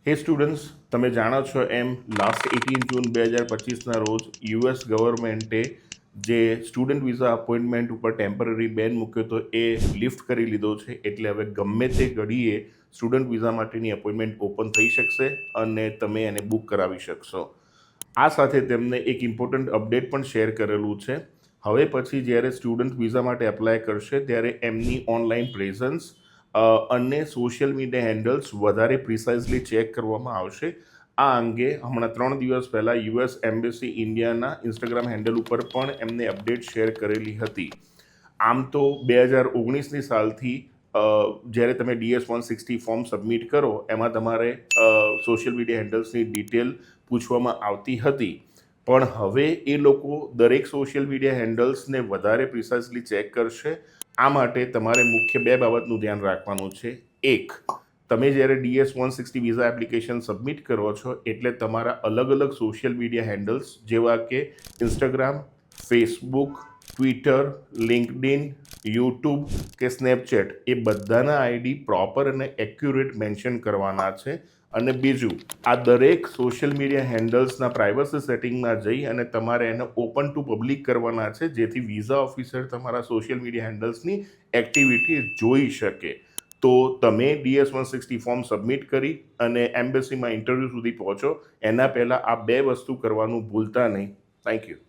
હે સ્ટુડન્ટ્સ, તમે જાણો છો એમ લાસ્ટ 18 જૂન 2025ના રોજ યુએસ ગવર્મેન્ટે જે સ્ટુડન્ટ વિઝા અપોઇન્ટમેન્ટ ઉપર ટેમ્પરરી બેન મૂક્યો તો એ લિફ્ટ કરી લીધો છે. એટલે હવે ગમે તે ઘડીએ સ્ટુડન્ટ વિઝા માટેની અપોઇન્ટમેન્ટ ઓપન થઈ શકશે અને તમે એને બુક કરાવી શકશો. આ સાથે તેમને એક ઇમ્પોર્ટન્ટ અપડેટ પણ શેર કરેલું છે. હવે પછી જ્યારે સ્ટુડન્ટ વિઝા માટે એપ્લાય કરશે ત્યારે એમની ઓનલાઈન પ્રેઝન્સ અને સોશિયલ મીડિયા હેન્ડલ્સ વધારે પ્રિસાઇઝલી ચેક કરવામાં આવશે. આ અંગે હમણાં 3 દિવસ પહેલાં યુએસ એમ્બેસી ઇન્ડિયાના ઇન્સ્ટાગ્રામ હેન્ડલ ઉપર પણ એમને અપડેટ શેર કરેલી હતી. આમ તો 2019ની સાલથી જ્યારે તમે DS-160 ફોર્મ સબમિટ કરો એમાં તમારે સોશિયલ મીડિયા હેન્ડલ્સની ડિટેલ પૂછવામાં આવતી હતી. પણ હવે એ લોકો દરેક સોશિયલ મીડિયા હેન્ડલ્સને વધારે પ્રિસાઇઝલી ચેક કરશે. આ માટે તમારે મુખ્ય 2 બાબતનું ધ્યાન રાખવાનું છે. એક, તમે જ્યારે DS-160 વિઝા એપ્લિકેશન સબમિટ કરો છો એટલે તમારા અલગ અલગ સોશિયલ મીડિયા હેન્ડલ્સ જેવા કે Instagram, Facebook, Twitter, LinkedIn, YouTube કે સ્નેપચેટ એ બધાના આઈડી પ્રોપર અને એક્યુરેટ મેન્શન કરવાના છે. અને બીજું, આ દરેક સોશિયલ મીડિયા હેન્ડલ્સના પ્રાઇવસી સેટિંગમાં જઈ અને તમારે એને ઓપન ટુ પબ્લિક કરવાના છે, જેથી વિઝા ઓફિસર તમારા સોશિયલ મીડિયા હેન્ડલ્સની એક્ટિવિટી જોઈ શકે. તો તમે DS-160 ફોર્મ સબમિટ કરી અને એમ્બેસીમાં ઇન્ટરવ્યૂ સુધી પહોંચો એના પહેલાં આ 2 વસ્તુ કરવાનું ભૂલતા નહીં. Thank you.